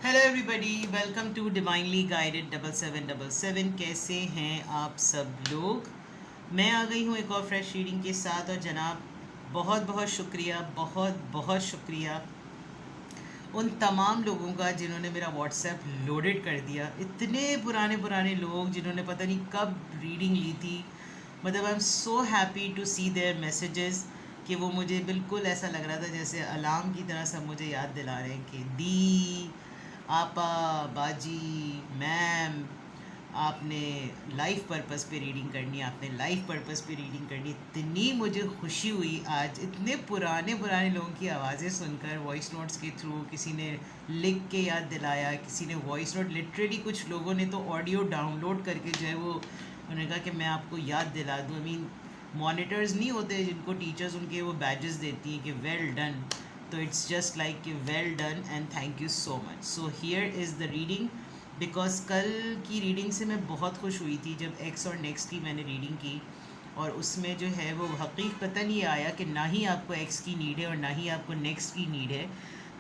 Hello everybody, welcome to divinely guided 7777। कैसे हैं आप सब लोग। मैं आ गई हूँ एक और फ्रेश रीडिंग के साथ। और जनाब, बहुत बहुत शुक्रिया, बहुत बहुत शुक्रिया उन तमाम लोगों का जिन्होंने मेरा व्हाट्सएप लोडेड कर दिया। इतने पुराने पुराने लोग जिन्होंने पता नहीं कब रीडिंग ली थी। मतलब I am so happy to see their messages कि वो मुझे बिल्कुल ऐसा लग रहा था जैसे अलार्म की तरह सब मुझे याद दिला रहे हैं कि दी, आपा, बाजी, मैम, आपने लाइफ पर्पस पे रीडिंग करनी है, आपने लाइफ पर्पस पे रीडिंग करनी। इतनी मुझे खुशी हुई आज इतने पुराने पुराने लोगों की आवाज़ें सुनकर, वॉइस नोट्स के थ्रू। किसी ने लिख के याद दिलाया, किसी ने वॉइस नोट, लिटरली कुछ लोगों ने तो ऑडियो डाउनलोड करके जो है वो उन्होंने कहा कि मैं आपको याद दिला दूँ। आई मीन, मॉनिटर्स नहीं होते जिनको टीचर्स उनके वो बैजेस देती हैं कि वेल डन। तो इट्स जस्ट लाइक कि well done and thank you so much. So here is the reading. Because कल की रीडिंग से मैं बहुत खुश हुई थी जब एक्स और नेक्स्ट की मैंने रीडिंग की। और उसमें जो है वो हकीकतन ये आया कि ना ही आपको एक्स की नीड है और ना ही आपको नेक्स्ट की नीड है।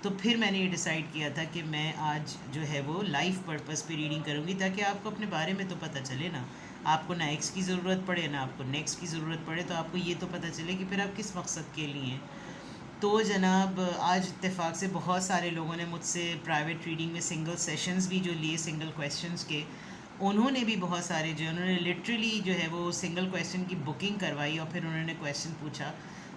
तो फिर मैंने ये डिसाइड किया था कि मैं आज जो है वो लाइफ पर्पस पे रीडिंग करूँगी, ताकि आपको अपने बारे में तो पता चले ना। आपको ना एक्स की ज़रूरत पड़े ना आपको नेक्स्ट की ज़रूरत पड़े, तो आपको ये तो पता चले कि फिर आप किस मकसद के लिए हैं। तो जनाब, आज इत्तेफाक से बहुत सारे लोगों ने मुझसे प्राइवेट रीडिंग में सिंगल सेशंस भी जो लिए, सिंगल क्वेश्चंस के, उन्होंने भी बहुत सारे जो उन्होंने लिटरली जो है वो सिंगल क्वेश्चन की बुकिंग करवाई और फिर उन्होंने क्वेश्चन पूछा।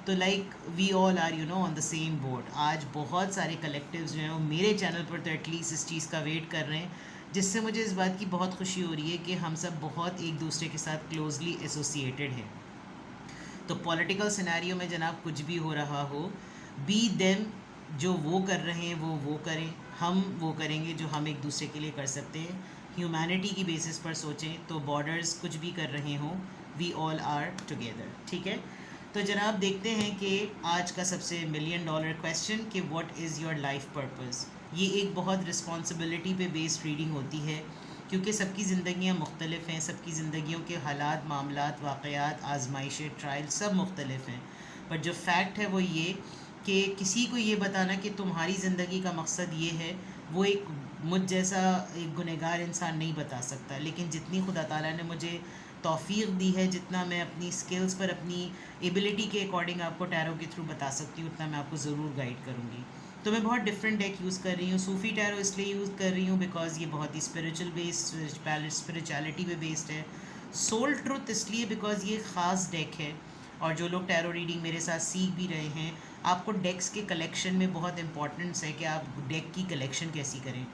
तो like we all are on the same board. आज बहुत सारे कलेक्टिव्स जो हैं वो मेरे चैनल पर तो एटलीस्ट इस चीज़ का वेट कर रहे हैं, जिससे मुझे इस बात की बहुत खुशी हो रही है कि हम सब बहुत एक दूसरे के साथ क्लोजली एसोसिएटेड हैं। तो पॉलिटिकल सिनेरियो में जनाब कुछ भी हो रहा हो, बी देम, जो वो कर रहे हैं वो करें, हम वो करेंगे जो हम एक दूसरे के लिए कर सकते हैं। ह्यूमैनिटी की बेसिस पर सोचें तो बॉर्डर्स कुछ भी कर रहे हों, वी ऑल आर टुगेदर। ठीक है। तो जनाब, देखते हैं कि आज का सबसे मिलियन डॉलर क्वेश्चन कि what is your life purpose. ये एक बहुत रिस्पॉन्सिबिलिटी पे बेस्ड रीडिंग होती है, क्योंकि सबकी ज़िंदगियाँ मुख्तलिफ हैं, सबकी ज़िंदगियों के हालात, मामलात, वाक़यात, आजमाइशें, ट्रायल सब मुख्तलिफ हैं। बट जो फैक्ट है वो ये कि किसी को ये बताना कि तुम्हारी ज़िंदगी का मकसद ये है, वो एक मुझ जैसा एक गुनहगार इंसान नहीं बता सकता। लेकिन जितनी खुदा ताला ने मुझे तौफ़ीक़ दी है, जितना मैं अपनी स्किल्स पर, अपनी एबिलिटी के अकॉर्डिंग आपको टैरो के थ्रू बता सकती हूँ, उतना मैं आपको ज़रूर गाइड करूँगी। तो मैं बहुत डिफरेंट डेक यूज़ कर रही हूँ। सूफ़ी टैरो इसलिए यूज़ कर रही हूँ बिकॉज़ ये बहुत ही स्पिरिचुअल बेस्ड, स्पिरिचुअलिटी पे बेस्ड है। सोल ट्रुथ इसलिए बिकॉज़ ये ख़ास डेक है। और जो लोग टैरो रीडिंग मेरे साथ सीख भी रहे हैं, आपको डेक्स के कलेक्शन में बहुत इंपॉर्टेंस है कि आप डेक की कलेक्शन कैसी करें।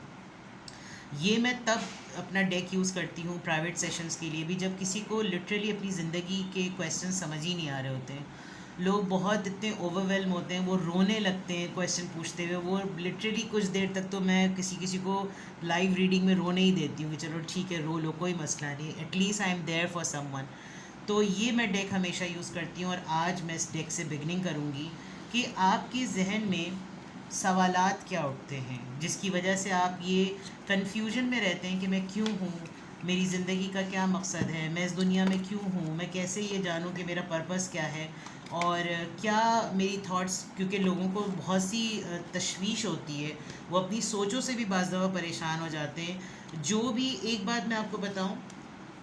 ये मैं तब अपना डेक यूज़ करती हूँ प्राइवेट सेशंस के लिए भी, जब किसी को लिटरली अपनी ज़िंदगी के क्वेश्चन समझ ही नहीं आ रहे होते हैं। लोग बहुत इतने ओवरवेलम होते हैं, वो रोने लगते हैं क्वेश्चन पूछते हुए। वो लिटरली कुछ देर तक तो मैं किसी किसी को लाइव रीडिंग में रोने ही देती हूँ कि चलो ठीक है, रो लो, कोई मसला नहीं, at least I am there for someone. तो ये मैं डेक हमेशा यूज़ करती हूँ। और आज मैं इस डेक से बिगनिंग करूँगी कि आपके जहन में सवालात क्या उठते हैं जिसकी वजह से आप ये कन्फ्यूजन में रहते हैं कि मैं क्यों हूँ, मेरी ज़िंदगी का क्या मकसद है, मैं इस दुनिया में क्यों हूँ, मैं कैसे ये जानूँ कि मेरा पर्पस क्या है, और क्या मेरी थॉट्स। क्योंकि लोगों को बहुत सी तशवीश होती है, वो अपनी सोचों से भी बाज़ दफ़ा परेशान हो जाते हैं। जो भी, एक बात मैं आपको बताऊँ,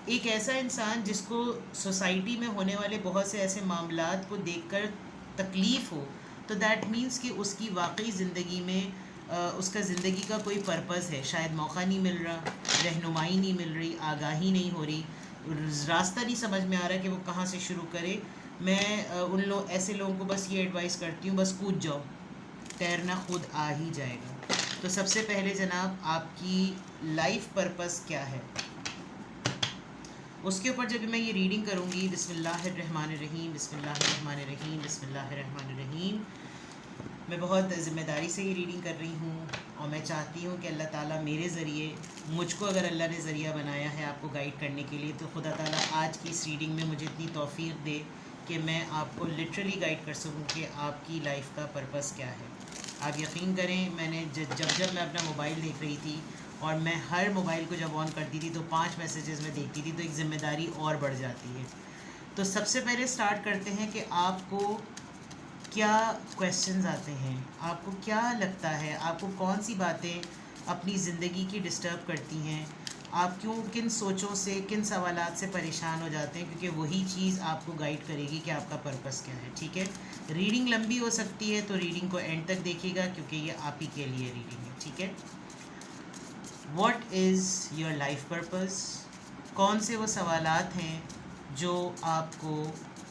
एक ऐसा इंसान जिसको सोसाइटी में होने वाले बहुत से ऐसे मामलात को देखकर तकलीफ़ हो, तो दैट मीन्स कि उसकी वाकई ज़िंदगी में उसका ज़िंदगी का कोई पर्पज़ है। शायद मौका नहीं मिल रहा, रहनुमाई नहीं मिल रही, आगाही नहीं हो रही, रास्ता नहीं समझ में आ रहा कि वो कहाँ से शुरू करे। मैं ऐसे लोगों को बस ये एडवाइस करती हूँ, बस कूद जाओ, तैरना खुद आ ही जाएगा। तो सबसे पहले जनाब, आपकी लाइफ पर्पस क्या है, उसके ऊपर जब मैं ये रीडिंग करूँगी, बिस्मिल्लाहिर्रहमानिर्रहीम, बिस्मिल्लाहिर्रहमानिर्रहीम, बिस्मिल्लाहिर्रहमानिर्रहीम। मैं बहुत ज़िम्मेदारी से ये रीडिंग कर रही हूँ और मैं चाहती हूँ कि अल्लाह ताला मेरे ज़रिए, मुझको अगर अल्लाह ने ज़रिया बनाया है आपको गाइड करने के लिए, तो खुदा ताला आज की इस रीडिंग में मुझे इतनी तौफ़ीक़ दे कि मैं आपको लिटरली गाइड कर सकूँ कि आपकी लाइफ का पर्पस क्या है। आप यकीन करें, मैंने जब मैं अपना मोबाइल देख रही थी, और मैं हर मोबाइल को जब ऑन करती थी तो 5 मैसेजेस में देखती थी, तो एक ज़िम्मेदारी और बढ़ जाती है। तो सबसे पहले स्टार्ट करते हैं कि आपको क्या क्वेश्चंस आते हैं, आपको क्या लगता है, आपको कौन सी बातें अपनी ज़िंदगी की डिस्टर्ब करती हैं, आप क्यों किन सोचों से, किन सवालात से परेशान हो जाते हैं, क्योंकि वही चीज़ आपको गाइड करेगी कि आपका पर्पस क्या है। ठीक है, रीडिंग लंबी हो सकती है तो रीडिंग को एंड तक देखिएगा, क्योंकि ये आप ही के लिए रीडिंग है। ठीक है, what is your life purpose? कौन से वो सवालात हैं जो आपको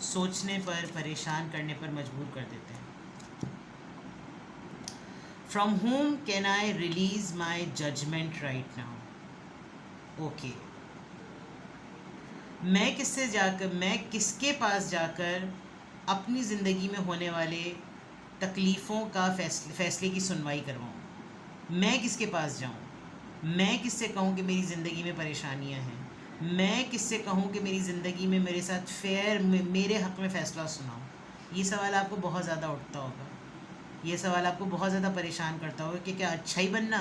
सोचने पर, परेशान करने पर मजबूर कर देते हैं? From whom can I release my judgement right now? Okay, मैं किसके पास जाकर अपनी ज़िंदगी में होने वाले तकलीफ़ों का फैसले की सुनवाई करवाऊँ? मैं किसके पास जाऊँ? मैं किससे कहूँ कि मेरी ज़िंदगी में परेशानियाँ हैं? मैं किससे कहूँ कि मेरी ज़िंदगी में मेरे साथ फेयर, मेरे हक़ में फ़ैसला सुनाओ? ये सवाल आपको बहुत ज़्यादा उठता होगा, ये सवाल आपको बहुत ज़्यादा परेशान करता होगा कि क्या अच्छा ही बनना,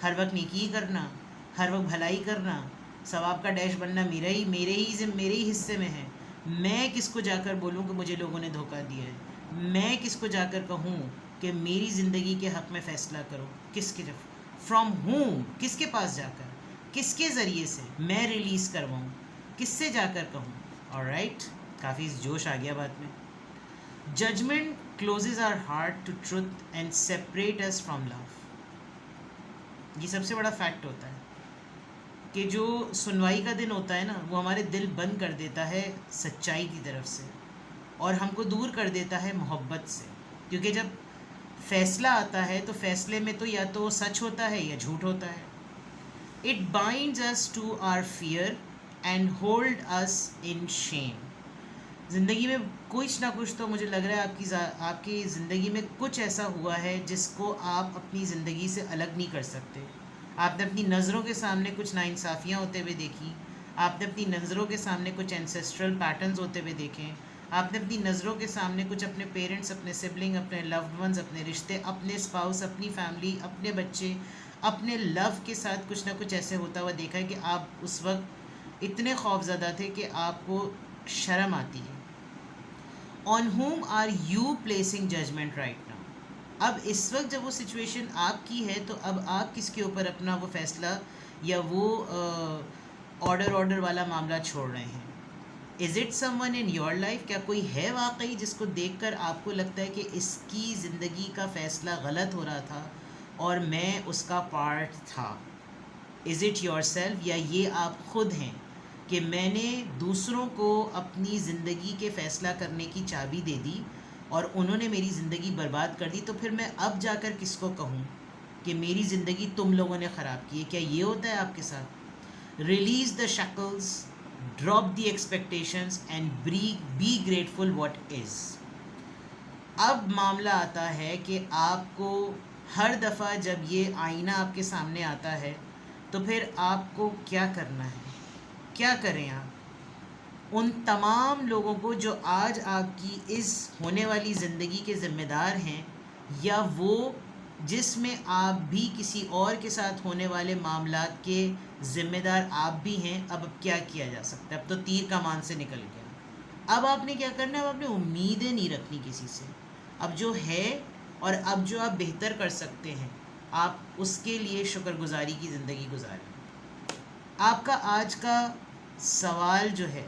हर वक्त नेकी ही करना, हर वक्त भलाई करना, सवाब का डैश बनना मेरे ही हिस्से में है। मैं किसको जाकर बोलूँ कि मुझे लोगों ने धोखा दिया है? मैं किसको जाकर कहूँ कि मेरी ज़िंदगी के हक़ में फ़ैसला करो? किसके फ्रॉम हूम, किसके पास जाकर, किसके ज़रिए से मैं रिलीज़ करवाऊँ, किससे जाकर कहूँ? ऑलराइट, काफ़ी जोश आ गया बात में। Judgement closes our heart to truth and separate us from love. ये सबसे बड़ा फैक्ट होता है कि जो सुनवाई का दिन होता है ना, वो हमारे दिल बंद कर देता है सच्चाई की तरफ से और हमको दूर कर देता है मोहब्बत से। क्योंकि जब फैसला आता है तो फैसले में तो या तो सच होता है या झूठ होता है। It binds us to our fear and hold us in shame. ज़िंदगी में कुछ ना कुछ तो मुझे लग रहा है आपकी ज़िंदगी में कुछ ऐसा हुआ है जिसको आप अपनी ज़िंदगी से अलग नहीं कर सकते। आपने अपनी नज़रों के सामने कुछ नाइंसाफ़ियाँ होते हुए देखी, आपने अपनी नज़रों के सामने कुछ एंसेस्ट्रल पैटर्न्स होते हुए देखें, आपने अपनी नज़रों के सामने कुछ अपने पेरेंट्स, अपने सिबलिंग, अपने लव्ड वंस, अपने रिश्ते, अपने स्पाउस, अपनी फैमिली, अपने बच्चे, अपने लव के साथ कुछ ना कुछ ऐसे होता हुआ देखा है कि आप उस वक्त इतने खौफज़दा थे कि आपको शर्म आती है। On whom are you placing judgement right now? अब इस वक्त जब वो सिचुएशन आपकी है तो अब आप किसके ऊपर अपना वो फैसला या वो ऑर्डर वाला मामला छोड़ रहे हैं? Is it someone in your life? क्या कोई है वाकई जिसको देखकर आपको लगता है कि इसकी ज़िंदगी का फ़ैसला गलत हो रहा था और मैं उसका पार्ट था? इज़ इट योर सेल्फ, या ये आप ख़ुद हैं कि मैंने दूसरों को अपनी ज़िंदगी के फ़ैसला करने की चाबी दे दी और उन्होंने मेरी ज़िंदगी बर्बाद कर दी, तो फिर मैं अब जाकर किसको कहूँ कि मेरी ज़िंदगी तुम लोगों ने ख़राब की है? क्या ये होता है आपके साथ? Release the shackles, drop the expectations and be grateful what is. अब मामला आता है कि आपको हर दफ़ा जब ये आईना आपके सामने आता है तो फिर आपको क्या करना है? क्या करें आप? उन तमाम लोगों को जो आज आपकी इस होने वाली ज़िंदगी के ज़िम्मेदार हैं, या वो जिसमें आप भी किसी और के साथ होने वाले मामलात के ज़िम्मेदार आप भी हैं। अब क्या किया जा सकता है? अब तो तीर कमान से निकल गया। अब आपने क्या करना है? अब आपने उम्मीदें नहीं रखनी किसी से। अब जो है और अब जो आप बेहतर कर सकते हैं, आप उसके लिए शुक्रगुजारी की ज़िंदगी गुजारें। आपका आज का सवाल जो है,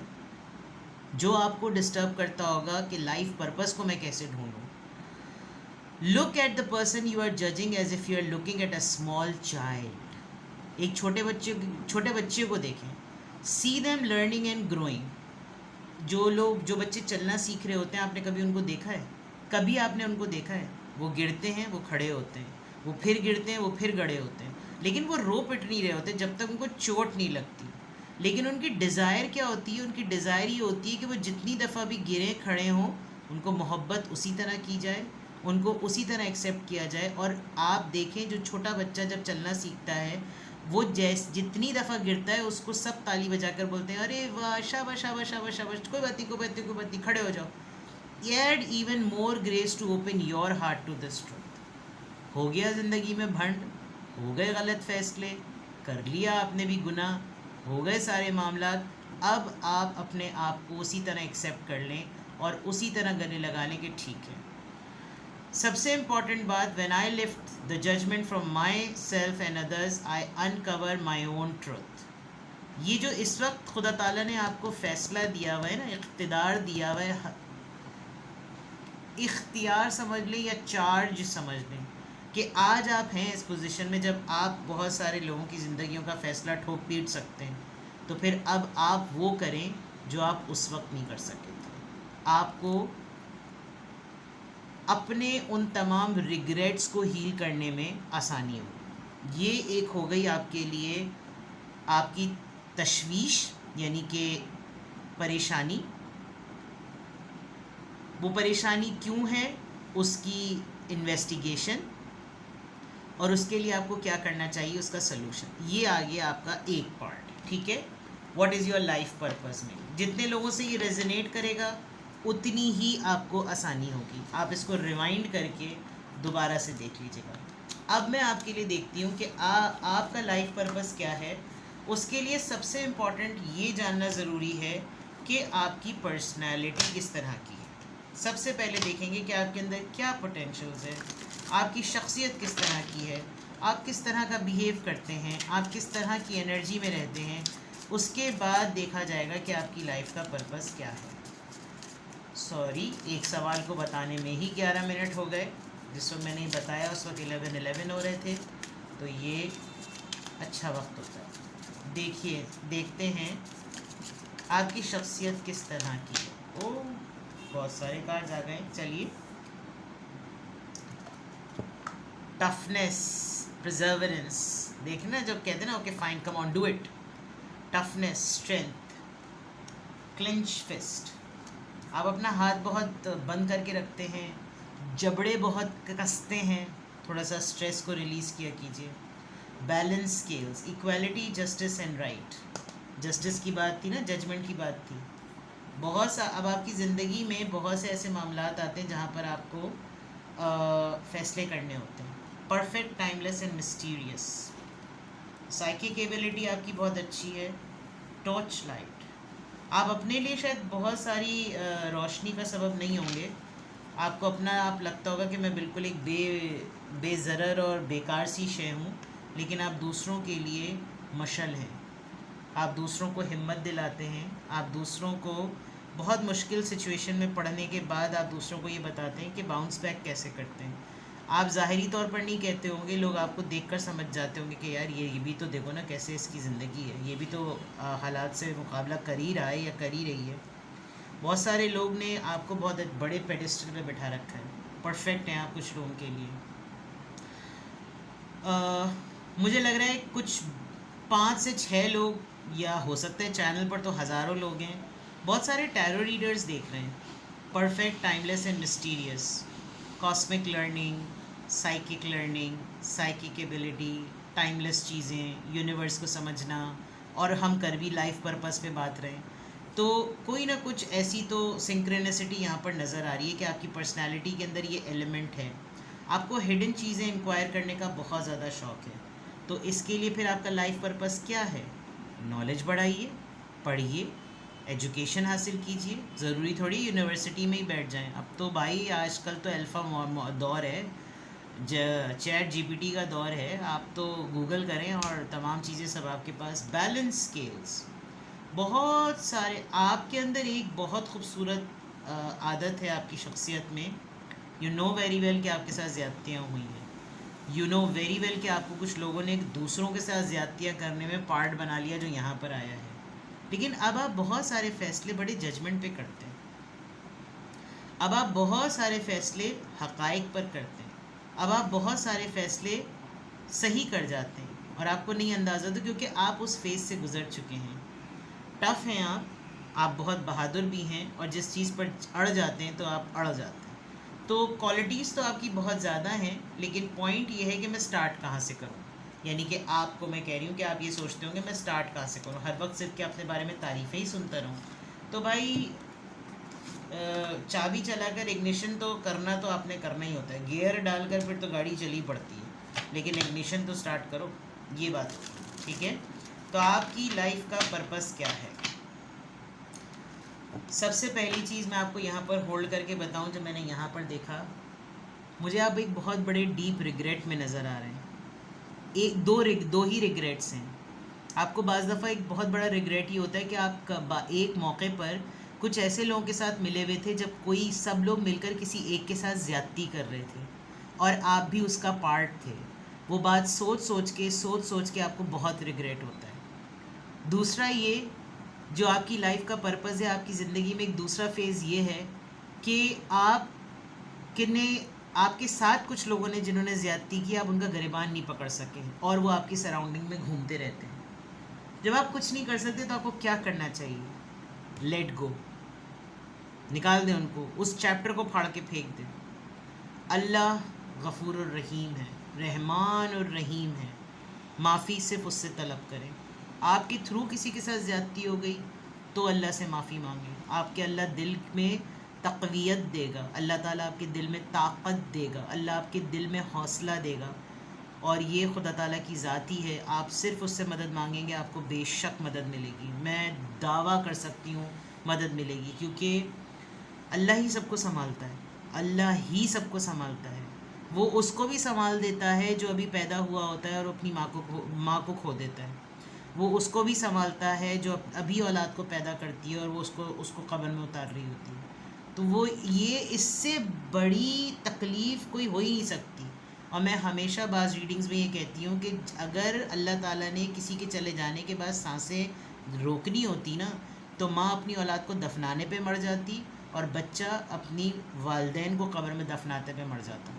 जो आपको डिस्टर्ब करता होगा कि लाइफ पर्पस को मैं कैसे ढूंढूं, look at the person you are judging as if you are looking at a small child. एक छोटे बच्चे को देखें। See them learning and growing. जो बच्चे चलना सीख रहे होते हैं, आपने कभी उनको देखा है? कभी आपने उनको देखा है? वो गिरते हैं, वो खड़े होते हैं, वो फिर गिरते हैं, वो फिर गड़े होते हैं, लेकिन वो रो पिट नहीं रहे होते जब तक उनको चोट नहीं लगती। लेकिन उनकी डिज़ायर क्या होती है? उनकी डिज़ायर ये होती है कि वो जितनी दफ़ा भी गिरे खड़े हों, उनको मोहब्बत उसी तरह की जाए, उनको उसी तरह एक्सेप्ट किया जाए। और आप देखें, जो छोटा बच्चा जब चलना सीखता है, वो जितनी दफ़ा गिरता है उसको सब ताली बजाकर बोलते हैं, अरे वाह, शाबाश शाबाश शाबाश शाबाश, कोई बात नहीं, खड़े हो जाओ। Add even more grace to open your heart to this truth. हो गया ज़िंदगी में भंड, हो गए गलत फ़ैसले, कर लिया आपने भी गुनाह, हो गए सारे मामलात। अब आप अपने आप को उसी तरह एक्सेप्ट कर लें और उसी तरह गले लगा लें कि ठीक है, सबसे इम्पॉर्टेंट बात, when I lift the judgement from my self and others I uncover my own truth. ये जो इस वक्त खुदा ताला ने आपको फैसला दिया हुआ है ना, इख्तिदार दिया हुआ है, इख्तियार समझ लें या चार्ज समझ लें, कि आज आप हैं इस पोजीशन में जब आप बहुत सारे लोगों की ज़िंदगियों का फ़ैसला ठोक पीट सकते हैं। तो फिर अब आप वो करें जो आप उस वक्त नहीं कर सके थे। आपको अपने उन तमाम रिग्रेट्स को हील करने में आसानी हो। ये एक हो गई आपके लिए आपकी तशवीश, यानी कि परेशानी। वो परेशानी क्यों है, उसकी इन्वेस्टिगेशन, और उसके लिए आपको क्या करना चाहिए, उसका सलूशन। ये आ गया आपका एक पार्ट, ठीक है। What is your life purpose में जितने लोगों से ये रेजोनेट करेगा उतनी ही आपको आसानी होगी। आप इसको रिवाइंड करके दोबारा से देख लीजिएगा। अब मैं आपके लिए देखती हूँ कि आपका लाइफ पर्पस क्या है। उसके लिए सबसे इम्पॉर्टेंट ये जानना ज़रूरी है कि आपकी पर्सनैलिटी किस तरह की है। सबसे पहले देखेंगे कि आपके अंदर क्या पोटेंशियल्स है, आपकी शख्सियत किस तरह की है, आप किस तरह का बिहेव करते हैं, आप किस तरह की एनर्जी में रहते हैं। उसके बाद देखा जाएगा कि आपकी लाइफ का पर्पस क्या है। सॉरी, एक सवाल को बताने में ही 11 मिनट हो गए। जिस वक्त मैंने बताया उस वक्त 11 हो रहे थे, तो ये अच्छा वक्त होता है। देखते हैं आपकी शख्सियत किस तरह की है। ओह, बहुत सारे कार्ड्स आ गए। चलिए, टफनेस, प्रिजर्वेरेंस, देखना जब कहते हैं ना, okay fine, come on, do it. Toughness, strength, clinch fist, आप अपना हाथ बहुत बंद करके रखते हैं, जबड़े बहुत कसते हैं, थोड़ा सा स्ट्रेस को रिलीज़ किया कीजिए। Balance scales, equality, justice and right. Justice की बात थी ना, जजमेंट की बात थी। अब आपकी ज़िंदगी में बहुत से ऐसे मामलात आते हैं जहाँ पर आपको फ़ैसले करने होते हैं। Perfect, timeless and mysterious. Psychic ability आपकी बहुत अच्छी है। टॉर्च लाइट, आप अपने लिए शायद बहुत सारी रोशनी का सबब नहीं होंगे। आपको अपना आप लगता होगा कि मैं बिल्कुल एक बेज़रर और बेकार सी शय हूँ, लेकिन आप दूसरों के लिए मशल हैं। आप दूसरों को हिम्मत दिलाते हैं। आप दूसरों को बहुत मुश्किल सिचुएशन में पढ़ने के बाद आप दूसरों को ये बताते हैं कि बाउंस बैक कैसे करते हैं। आप ज़ाहिरी तौर पर नहीं कहते होंगे, लोग आपको देखकर समझ जाते होंगे कि यार ये भी तो देखो ना कैसे इसकी ज़िंदगी है, ये भी तो हालात से मुकाबला कर ही रहा है या कर ही रही है। बहुत सारे लोग ने आपको बहुत बड़े पेडिस्टल पे बैठा रखा है। परफेक्ट हैं आप कुछ लोगों के लिए। मुझे लग रहा है कुछ 5 से 6 लोग, या हो सकता है चैनल पर तो हज़ारों लोग हैं, बहुत सारे टैरो रीडर्स देख रहे हैं। Perfect, timeless and mysterious, cosmic learning, psychic learning, psychic ability, timeless चीज़ें, यूनिवर्स को समझना, और हम कर भी लाइफ पर्पस पे बात रहे। तो कोई ना कुछ ऐसी तो सिंक्रोनिसिटी यहाँ पर नज़र आ रही है कि आपकी पर्सनैलिटी के अंदर ये एलिमेंट है। आपको हिडन चीज़ें इंक्वायर करने का बहुत ज़्यादा शौक़ है। तो इसके लिए फिर आपका लाइफ पर्पस क्या है? नॉलेज बढ़ाइए, पढ़िए, एजुकेशन हासिल कीजिए। ज़रूरी थोड़ी यूनिवर्सिटी में ही बैठ जाएं। अब तो भाई आजकल तो अल्फ़ा दौर है, चैट जीपीटी का दौर है। आप तो गूगल करें और तमाम चीज़ें सब आपके पास। बैलेंस स्केल्स, बहुत सारे आपके अंदर एक बहुत खूबसूरत आदत है आपकी शख्सियत में। यू नो वेरी वेल कि आपके साथ ज़्यादतियाँ हुई हैं। यू नो वेरी वेल कि आपको कुछ लोगों ने दूसरों के साथ ज़्यादतियाँ करने में पार्ट बना लिया जो यहाँ पर आया है। लेकिन अब आप बहुत सारे फ़ैसले बड़े जजमेंट पे करते हैं। अब आप बहुत सारे फ़ैसले हक़ाइक़ पर करते हैं। अब आप बहुत सारे फ़ैसले सही कर जाते हैं और आपको नहीं अंदाज़ा होता, क्योंकि आप उस फेज़ से गुज़र चुके हैं। टफ़ हैं आप बहुत बहादुर भी हैं, और जिस चीज़ पर अड़ जाते हैं तो आप अड़ जाते हैं। तो क्वालिटीज़ तो आपकी बहुत ज़्यादा हैं, लेकिन पॉइंट ये है कि मैं स्टार्ट कहाँ से करूँ। यानी कि आपको मैं कह रही हूँ कि आप ये सोचते होंगे मैं स्टार्ट कहाँ से करूँ, हर वक्त सिर्फ कि अपने बारे में तारीफ़ें ही सुनता रहूँ। तो भाई चाबी चलाकर इग्निशन तो करना तो आपने करना ही होता है, गियर डालकर फिर तो गाड़ी चली पड़ती है, लेकिन इग्निशन तो स्टार्ट करो, ये बात होती है। ठीक है, तो आपकी लाइफ का पर्पस क्या है? सबसे पहली चीज़ मैं आपको यहाँ पर होल्ड करके बताऊँ, जब मैंने यहाँ पर देखा मुझे आप एक बहुत बड़े डीप रिग्रेट में नज़र आ रहे हैं। दो ही रिग्रेट्स हैं। आपको बाज़ दफ़ा एक बहुत बड़ा रिग्रेट ये होता है कि आप एक मौके पर कुछ ऐसे लोगों के साथ मिले हुए थे जब कोई सब लोग मिलकर किसी एक के साथ ज़्यादती कर रहे थे और आप भी उसका पार्ट थे। वो बात सोच सोच के आपको बहुत रिग्रेट होता है। दूसरा ये, जो आपकी लाइफ का पर्पज़ है, आपकी ज़िंदगी में एक दूसरा फेज़ ये है कि आप किन्हें आपके साथ कुछ लोगों ने जिन्होंने ज़्यादती की, आप उनका गिरबान नहीं पकड़ सके और वो आपकी सराउंडिंग में घूमते रहते हैं। जब आप कुछ नहीं कर सकते तो आपको क्या करना चाहिए? लेट गो, निकाल दें उनको, उस चैप्टर को फाड़ के फेंक दें। अल्लाह गफ़ूर और रहीम है, रहमान और रहीम है। माफ़ी सिर्फ उससे तलब करें। आपके थ्रू किसी के साथ ज़्यादती हो गई तो अल्लाह से माफ़ी मांगें। आपके अल्लाह दिल में तक़वियत देगा, अल्लाह ताला आपके दिल में ताकत देगा, अल्लाह आपके दिल में हौसला देगा। और ये खुदा ताला की ज़ात ही है। आप सिर्फ़ उससे मदद मांगेंगे, आपको बेशक मदद मिलेगी। मैं दावा कर सकती हूँ मदद मिलेगी, क्योंकि अल्लाह ही सबको संभालता है। अल्लाह ही सबको संभालता है। वो उसको भी संभाल देता है जो अभी पैदा हुआ होता है और अपनी माँ को खो देता है। वो उसको भी संभालता है जो अभी औलाद को पैदा करती है और वो उसको कब्र में उतार रही होती है। तो वो ये इससे बड़ी तकलीफ़ कोई हो ही नहीं सकती। और मैं हमेशा बाज़ रीडिंग्स में ये कहती हूँ कि अगर अल्लाह ताला ने किसी के चले जाने के बाद सांसें रोकनी होती ना, तो माँ अपनी औलाद को दफनाने पे मर जाती और बच्चा अपनी वालदैन को कब्र में दफनाते पे मर जाता।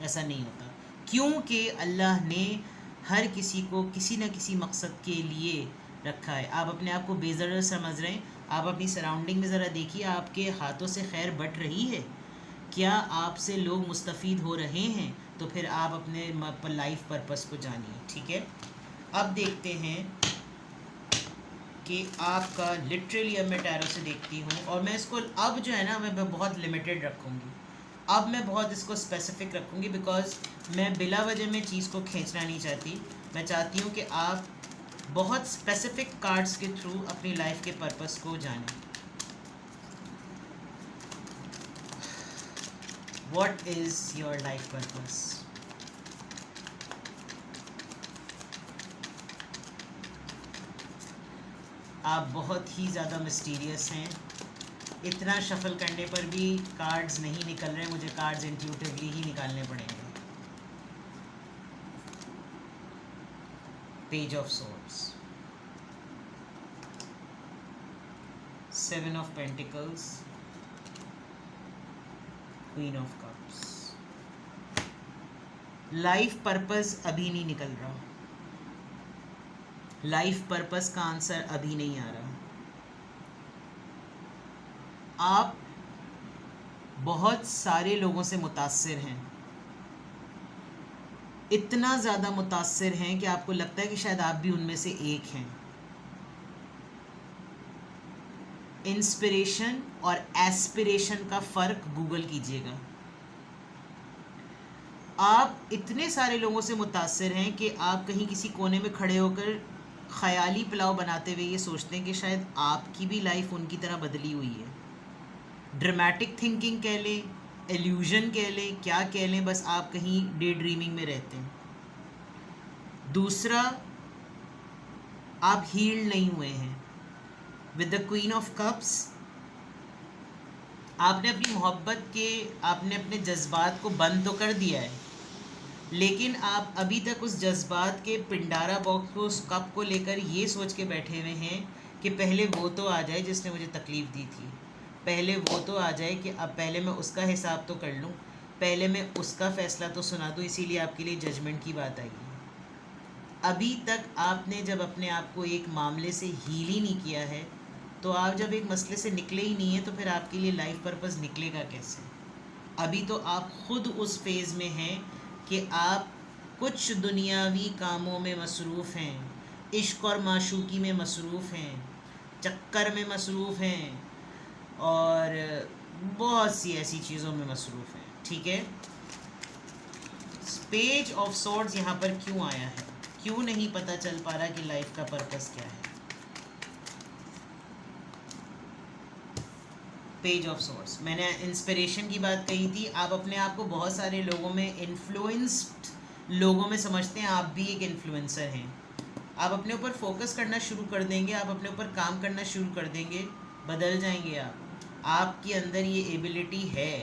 ऐसा नहीं होता, क्योंकि अल्लाह ने हर किसी को किसी न किसी मकसद के लिए रखा है। आप अपने आप को बेज़र समझ रहे हैं, आप अपनी सराउंडिंग में ज़रा देखिए, आपके हाथों से खैर बट रही है? क्या आपसे लोग मुस्तफ़ीद हो रहे हैं? तो फिर आप अपने लाइफ पर्पस को जानिए। ठीक है, अब देखते हैं कि आपका लिटरली, अब मैं टैरो से देखती हूँ और मैं इसको अब जो है ना, मैं बहुत लिमिटेड रखूँगी। अब मैं बहुत इसको स्पेसिफिक रखूँगी, बिकॉज़ मैं बिला वजह में चीज़ को खींचना नहीं चाहती। मैं चाहती हूँ कि आप बहुत स्पेसिफिक कार्ड्स के थ्रू अपनी लाइफ के पर्पस को जानें। What is your life purpose? आप बहुत ही ज़्यादा मिस्टीरियस हैं। इतना शफल करने पर भी कार्ड्स नहीं निकल रहे। मुझे कार्ड्स इंट्यूटिवली ही निकालने पड़ेंगे। Page of swords, 7 of pentacles, queen of cups. Life purpose अभी नहीं निकल रहा। लाइफ पर्पस का आंसर अभी नहीं आ रहा। आप बहुत सारे लोगों से मुतासिर हैं, इतना ज़्यादा मुतासिर हैं कि आपको लगता है कि शायद आप भी उनमें से एक हैं। इंस्पिरेशन और एस्पिरेशन का फ़र्क गूगल कीजिएगा। आप इतने सारे लोगों से मुतासिर हैं कि आप कहीं किसी कोने में खड़े होकर ख़याली पुलाव बनाते हुए ये सोचते हैं कि शायद आपकी भी लाइफ उनकी तरह बदली हुई है। ड्रामेटिक थिंकिंग कह लें, एल्यूजन कह लें, क्या कह लें, बस आप कहीं डे ड्रीमिंग में रहते हैं। दूसरा, आप हील्ड नहीं हुए हैं। With the queen of cups, आपने अपनी मोहब्बत के, आपने अपने जज्बात को बंद तो कर दिया है, लेकिन आप अभी तक उस जज्बात के पिंडारा बॉक्स को, उस कप को लेकर ये सोच के बैठे हुए हैं कि पहले वो तो आ जाए जिसने मुझे तकलीफ़ दी थी, पहले वो तो आ जाए कि अब पहले मैं उसका हिसाब तो कर लूँ, पहले मैं उसका फ़ैसला तो सुना दूँ। इसीलिए आपके लिए जजमेंट की बात आई है। अभी तक आपने जब अपने आप को एक मामले से हील ही नहीं किया है, तो आप जब एक मसले से निकले ही नहीं हैं, तो फिर आपके लिए लाइफ पर्पस निकलेगा कैसे? अभी तो आप ख़ुद उस फेज़ में हैं कि आप कुछ दुनियावी कामों में मसरूफ़ हैं, इश्क और माशूकी में मसरूफ़ हैं, चक्कर में मसरूफ़ हैं और बहुत सी ऐसी चीज़ों में मसरूफ़ हैं। ठीक है, पेज ऑफ सॉर्ड्स यहाँ पर क्यों आया है? क्यों नहीं पता चल पा रहा कि लाइफ का पर्पस क्या है? Page of source. मैंने इंस्पिरेशन की बात कही थी। आप अपने आप को बहुत सारे लोगों में, इन्फ्लुएंस्ड लोगों में समझते हैं, आप भी एक इन्फ्लुएंसर हैं। आप अपने ऊपर फोकस करना शुरू कर देंगे, आप अपने ऊपर काम करना शुरू कर देंगे, बदल जाएंगे आप। आपके अंदर ये एबिलिटी है।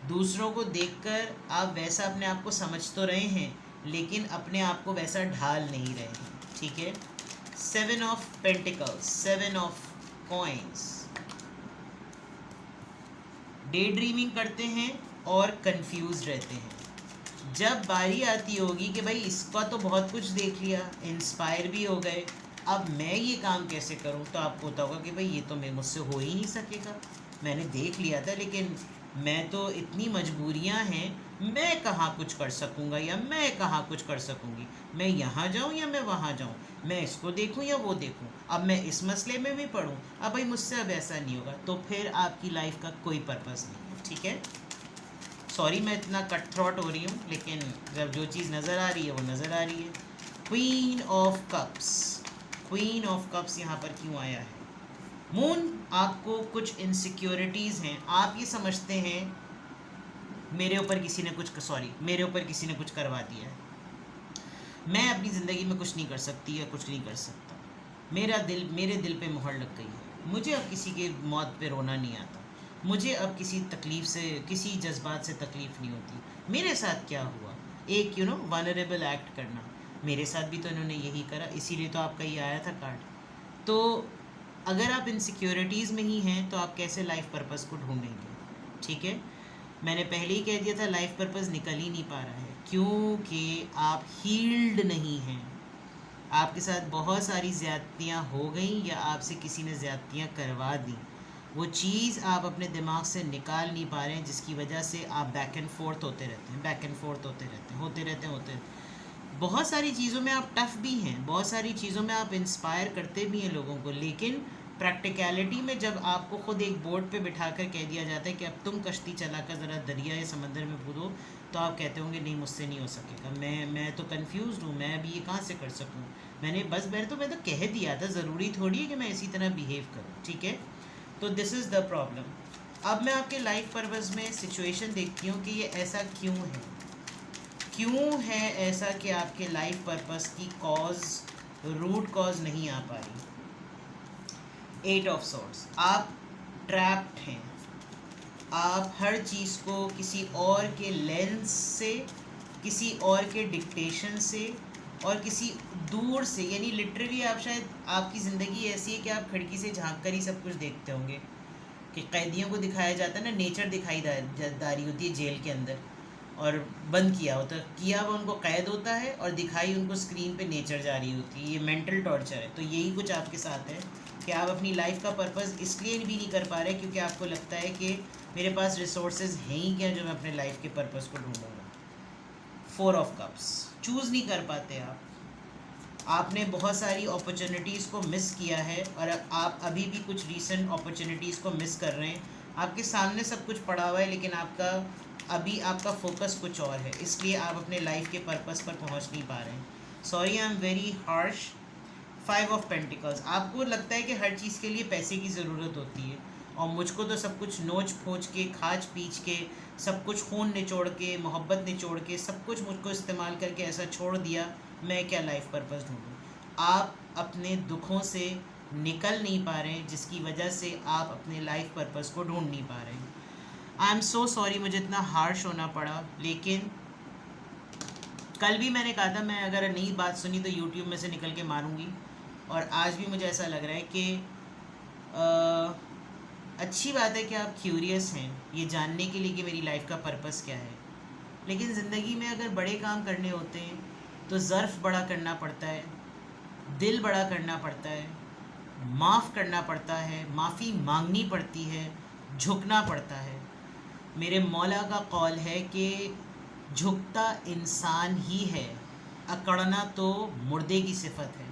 दूसरों को देखकर आप वैसा अपने आप को समझ तो रहे हैं, लेकिन अपने आप को वैसा ढाल नहीं रहे हैं, ठीक है। 7 of pentacles, 7 of coins. Day dreaming करते हैं और कंफ्यूज रहते हैं। जब बारी आती होगी कि भाई इसका तो बहुत कुछ देख लिया, इंस्पायर भी हो गए, अब मैं ये काम कैसे करूं, तो आपको होता होगा कि भाई ये तो मुझसे हो ही नहीं सकेगा, मैंने देख लिया था, लेकिन मैं तो इतनी मजबूरियां हैं, मैं कहाँ कुछ कर सकूँगा या मैं कहाँ कुछ कर सकूँगी, मैं यहाँ जाऊँ या मैं वहाँ जाऊँ, मैं इसको देखूँ या वो देखूँ, अब मैं इस मसले में भी पढ़ूँ, अब भाई मुझसे अब ऐसा नहीं होगा, तो फिर आपकी लाइफ का कोई पर्पस नहीं है, ठीक है। सॉरी मैं इतना कट थ्रॉट हो रही हूँ, लेकिन जब जो चीज़ नज़र आ रही है वो नज़र आ रही है। Queen of cups, queen of cups यहाँ पर क्यों आया है? मून, आपको कुछ इनसिक्योरिटीज़ हैं, आप ये समझते हैं मेरे ऊपर किसी ने कुछ करवा दिया है, मैं अपनी ज़िंदगी में कुछ नहीं कर सकती या कुछ नहीं कर सकता, मेरे दिल पे मोहर लग गई है, मुझे अब किसी के मौत पे रोना नहीं आता, मुझे अब किसी तकलीफ़ से, किसी जज्बात से तकलीफ़ नहीं होती, मेरे साथ क्या हुआ, एक वनरेबल एक्ट करना, मेरे साथ भी तो इन्होंने यही करा, इसीलिए तो आपका ये आया था कार्ड। तो अगर आप इनसिक्योरिटीज़ में ही हैं तो आप कैसे लाइफ पर्पस को ढूंढेंगे, ठीक है। मैंने पहले ही कह दिया था, लाइफ पर्पस निकल ही नहीं पा रहा है, क्योंकि आप हील्ड नहीं हैं। आपके साथ बहुत सारी ज़्यादतियाँ हो गई या आपसे किसी ने ज़्यादतियाँ करवा दी, वो चीज़ आप अपने दिमाग से निकाल नहीं पा रहे हैं, जिसकी वजह से आप बैक एंड फोर्थ होते रहते हैं। बहुत सारी चीज़ों में आप टफ़ भी हैं, बहुत सारी चीज़ों में आप इंस्पायर करते भी हैं लोगों को, लेकिन प्रैक्टिकलिटी में जब आपको ख़ुद एक बोर्ड पे बिठा कर कह दिया जाता है कि अब तुम कश्ती चलाकर ज़रा दरिया या समंदर में कूदो, तो आप कहते होंगे नहीं मुझसे नहीं हो सकेगा, मैं तो कंफ्यूज हूँ, मैं अभी ये कहाँ से कर सकूँ, मैं तो कह दिया था, ज़रूरी थोड़ी है कि मैं इसी तरह बिहेव करूँ, ठीक है। तो दिस इज़ द प्रॉब्लम। अब मैं आपके लाइफ पर्पस में सिचुएशन देखती हूँ कि ये ऐसा क्यों है ऐसा कि आपके लाइफ पर्पस की रूट कॉज नहीं आ पा रही। 8 ऑफ सॉर्ड्स, आप ट्रैप्ड हैं, आप हर चीज़ को किसी और के लेंस से, किसी और के डिक्टेशन से और किसी दूर से, यानी लिटरली आप शायद, आपकी ज़िंदगी ऐसी है कि आप खिड़की से झांक कर ही सब कुछ देखते होंगे कि कैदियों को दिखाया जाता है ना, नेचर दिखाई दारी होती है जेल के अंदर, और बंद किया होता है, किया हुआ उनको कैद होता है और दिखाई उनको स्क्रीन पे नेचर जा रही होती है, ये मेंटल टॉर्चर है। तो यही कुछ आपके साथ है कि आप अपनी लाइफ का पर्पस इसलिए भी नहीं कर पा रहे क्योंकि आपको लगता है कि मेरे पास रिसोर्सेज हैं ही क्या जो मैं अपने लाइफ के पर्पस को ढूंढूंगा। 4 ऑफ कप्स, चूज़ नहीं कर पाते आपने बहुत सारी अपॉर्चुनिटीज़ को मिस किया है और आप अभी भी कुछ रीसेंट अपॉर्चुनिटीज़ को मिस कर रहे हैं। आपके सामने सब कुछ पड़ा हुआ है, लेकिन आपका फोकस कुछ और है, इसलिए आप अपने लाइफ के पर्पस पर पहुंच नहीं पा रहे हैं। Sorry I am very harsh. 5 of pentacles, आपको लगता है कि हर चीज़ के लिए पैसे की ज़रूरत होती है, और मुझको तो सब कुछ नोच फोच के, खाच पीच के, सब कुछ खून निचोड़ के, मोहब्बत निचोड़ के, सब कुछ मुझको इस्तेमाल करके ऐसा छोड़ दिया, मैं क्या लाइफ पर्पस ढूंढूं। आप अपने दुखों से निकल नहीं पा रहे हैं, जिसकी वजह से आप अपने लाइफ पर्पस को ढूंढ नहीं पा रहे हैं। आई एम सो सॉरी मुझे इतना हार्श होना पड़ा, लेकिन कल भी मैंने कहा था मैं अगर नई बात सुनी तो यूट्यूब में से निकल के मारूंगी, और आज भी मुझे ऐसा लग रहा है कि अच्छी बात है कि आप क्यूरियस हैं ये जानने के लिए कि मेरी लाइफ का पर्पस क्या है, लेकिन ज़िंदगी में अगर बड़े काम करने होते हैं तो ज़र्फ़ बड़ा करना पड़ता है, दिल बड़ा करना पड़ता है, माफ़ करना पड़ता है, माफ़ी मांगनी पड़ती है, झुकना पड़ता है। मेरे मौला का कौल है कि झुकता इंसान ही है, अकड़ना तो मुर्दे की सिफत है।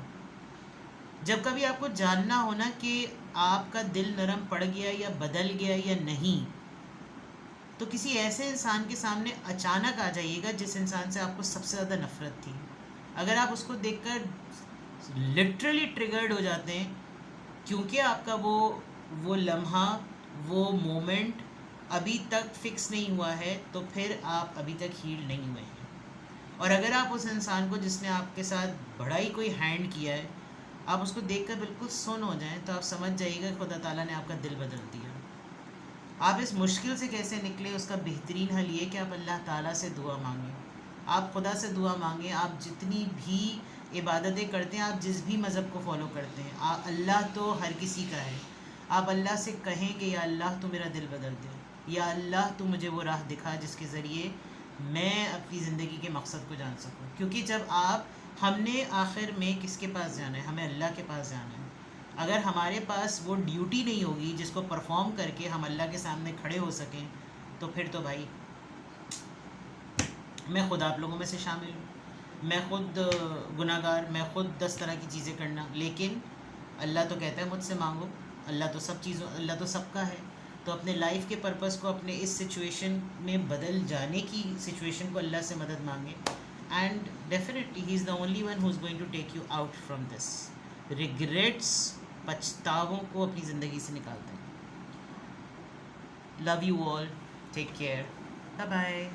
जब कभी आपको जानना हो ना कि आपका दिल नरम पड़ गया या बदल गया या नहीं, तो किसी ऐसे इंसान के सामने अचानक आ जाइएगा जिस इंसान से आपको सबसे ज़्यादा नफ़रत थी। अगर आप उसको देखकर लिटरली ट्रिगर्ड हो जाते हैं, क्योंकि आपका वो लम्हा वो मोमेंट अभी तक फिक्स नहीं हुआ है, तो फिर आप अभी तक हील नहीं हुए हैं। और अगर आप उस इंसान को जिसने आपके साथ बड़ा ही कोई हैंड किया है, आप उसको देखकर बिल्कुल सुन हो जाएं, तो आप समझ जाइएगा खुदा ताला ने आपका दिल बदल दिया। आप इस मुश्किल से कैसे निकले, उसका बेहतरीन हल ये कि आप अल्लाह ताला से दुआ मांगें, आप खुदा से दुआ मांगें। आप जितनी भी इबादतें करते हैं, आप जिस भी मज़हब को फॉलो करते हैं, अल्लाह तो हर किसी का है। आप अल्लाह से कहें कि या अल्लाह तू मेरा दिल बदल दे, या अल्लाह तू मुझे वो राह दिखा जिसके ज़रिए मैं अपनी ज़िंदगी के मकसद को जान सकूं। क्योंकि जब हमने आखिर में किसके पास जाना है, हमें अल्लाह के पास जाना है। अगर हमारे पास वो ड्यूटी नहीं होगी जिसको परफॉर्म करके हम अल्लाह के सामने खड़े हो सकें, तो फिर तो भाई मैं ख़ुद आप लोगों में से शामिल हूँ। मैं ख़ुद गुनाहगार, मैं ख़ुद 10 तरह की चीज़ें करना, लेकिन अल्लाह तो कहता है मुझसे मांगो। अल्लाह तो सबका है। तो अपने लाइफ के पर्पस को, अपने इस सिचुएशन में बदल जाने की सिचुएशन को अल्लाह से मदद मांगे, and definitely he is the only one who is going to take you out from this. Regrets, पछतावों को अपनी ज़िंदगी से निकालते हैं। Love you all, take care, bye bye.